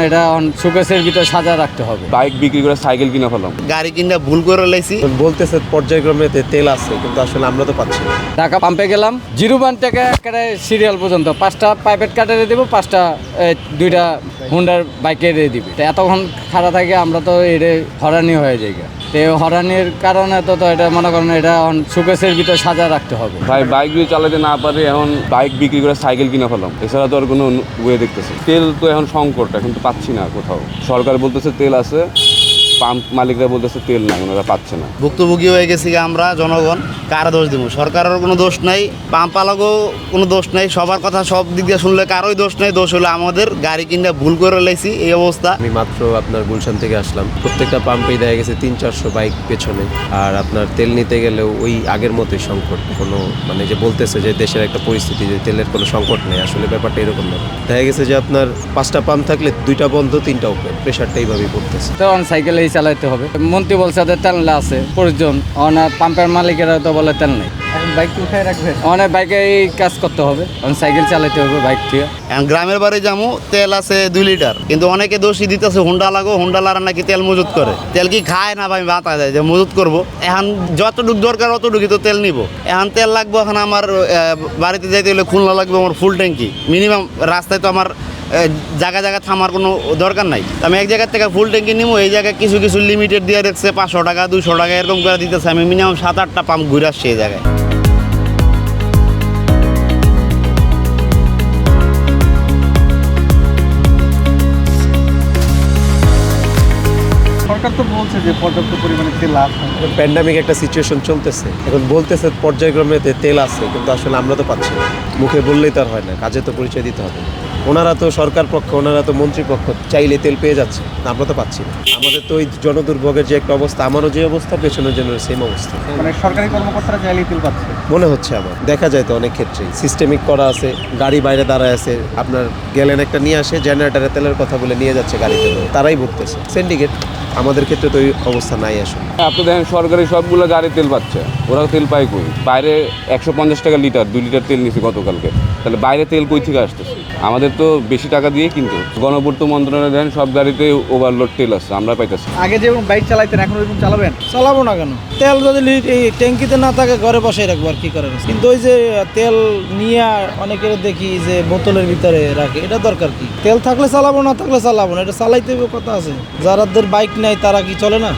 এটা শোকেসের ভিতরে সাজা রাখতে হবে। বাইক বিক্রি করে সাইকেল কিনে ফেলাম। গাড়ি কিনা ভুল করে লাইছি। বলতেছে পর্যায়ক্রমে তেল আছে, কিন্তু আসলে আমরা তো পাচ্ছি না। ঢাকা পাম্পে গেলাম, 0 থেকে একেবারে সিরিয়াল পর্যন্ত 5টা প্রাইভেট কাটারে দিব, 5টা 2টা হুন্ডার বাইকে দিবি। এতক্ষণ খাড়া থাকে আমরা তো এটা হরানি হয়ে যাই। তো হরানির কারণে তো এটা মনে করেন এটা শোকেসের ভিতরে সাজা রাখতে হবে। ভাই বাইক যদি চালাতে না পারে, এখন বাইক বিক্রি করে সাইকেল কিনে ফেলাম। এছাড়া তো আর কোনো ওয়ে দেখতেছি। তেল তো এখন সংকট, এখন তো পাচ্ছি না কোথাও। সরকার বলতেছে তেল আছে, পাম্প মালিকরা বলতেছে তেল নাই, ওনারা পাচ্ছে না। ভুক্তভোগী হয়ে গেছি আমরা জনগণ। কার দোষ দিব? সরকারের কোনো দোষ নাই, পাম্প আলাগো কোনো দোষ নাই। সবার কথা সব দিক দিয়ে শুনলে কারোই দোষ নেই। দোষ হলো আমাদের, গাড়ি কিনা ভুল করে লাইছি, এই অবস্থা। আমি মাত্র আপনার গুলশান থেকে আসলাম। প্রত্যেকটা পাম্পেই দেখা গেছে 300-400 বাইক পেছনে। আর আপনার তেল নিতে গেলেও ওই আগের মতোই সংকট। কোনো মানে যে বলতেছে যে দেশের একটা পরিস্থিতি যে তেলের কোনো সংকট নেই, আসলে ব্যাপারটা এরকম না। দেখা গেছে যে আপনার 5টা পাম্প থাকলে 2টা বন্ধ, 3টা ওপেন। প্রেশারটা এইভাবেই পড়তেছে। তো সাইকেলেই চালাইতে হবে। মন্ত্রী বলছে ওদের তেল আছে প্রয়োজন, পাম্পের মালিকেরা তো বলে তেল নেই। বাইক উঠায় রাখবে, অনেক বাইকে এই কাজ করতে হবে, সাইকেল চালাইতে হবে বাইক থেকে। এখন গ্রামের বাড়ি যাবো, তেল আছে 2 লিটার, কিন্তু অনেকে দোষী দিতেছে হুন্ডা লাগো, হুন্ডা লারা নাকি তেল মজুত করে। তেল কি খায় না ভাই? বাতা যায় যে মজুত করবো। এখন যতটুকু দরকার অতটুকুই তো তেল নিব। এখন তেল লাগবো। এখন আমার বাড়িতে যাইতে হলে খুলনা লাগবে আমার ফুল ট্যাঙ্কি মিনিমাম। রাস্তায় তো আমার জায়গা থামার কোনো দরকার নাই। আমি এক জায়গার থেকে ফুল ট্যাঙ্কি নিবো, এই জায়গায় কিছু কিছু লিমিটেড দিয়ে রাখছে 500 টাকা 200 টাকা এরকম করে দিতেছে। আমি মিনিমাম 7-8টা পাম্প ঘুরে আসছি এই জায়গায়। সরকার তো বলছে যে পর্যাপ্ত পরিমাণে তেল আছে। প্যান্ডামিক একটা সিচুয়েশন চলতেছে, এখন বলতেছে পর্যায়ক্রমে তেল আছে, কিন্তু আসলে আমরা তো পাচ্ছি না। মুখে বললেই তো আর হয় না, কাজে তো পরিচয় দিতে হবে। ওনারা তো সরকার পক্ষ, ওনারা তো মন্ত্রী পক্ষ, চাইলে তেল পেয়ে যাচ্ছে, আমরা তো পাচ্ছি না। আমাদের তো ওই জনদুর্ভোগের যে একটা অবস্থা, আমারও যে অবস্থা, পেছনের জন্য সেম অবস্থা। মানে সরকারি কর্মকর্তারা চাইলেই তেল পাচ্ছে মনে হচ্ছে আমার, দেখা যায় তো অনেক ক্ষেত্রেই সিস্টেমিক করা আছে। গাড়ি বাইরে দাঁড়ায় আছে, আপনার গেলেন একটা নিয়ে আসে, জেনারেটারে তেলের কথা বলে নিয়ে যাচ্ছে গাড়িতে, তারাই ভরতেছে সিন্ডিকেট। আমাদের ক্ষেত্রে তো ওই অবস্থা নাই আসলে। আপনি দেখেন সরকারি সবগুলো গাড়ি তেল পাচ্ছে, ওরা তেল পায় কই? বাইরে 150 টাকা লিটার, 2 লিটার তেল নিচ্ছে গতকালকে। তাহলে বাইরে তেল কই থেকে আসতেছে? আমাদের তো বেশি টাকা দিয়ে কিনতে। গণপূর্ত মন্ত্রণালয় দেখেন সব গাড়িতে ওভারলোড তেল আছে, আমরা পাইতেছি। আগে যেরকম বাইক চালাইতেন এখন ওরকম চালাবেন? চালাবো না কেন? তেল যদি এই ট্যাঙ্কিতে না থাকে ঘরে বসাই রাখবো, আর কি করার আছে। কিন্তু ওই যে তেল নিয়ে অনেকের দেখি যে বোতলের ভিতরে রাখে, এটা দরকার কি? তেল থাকলে চালাবো, না থাকলে চালাবো না, এটা চালাইতে হবে কথা আছে। যারাদের বাইক নাই তারা কি চলে না?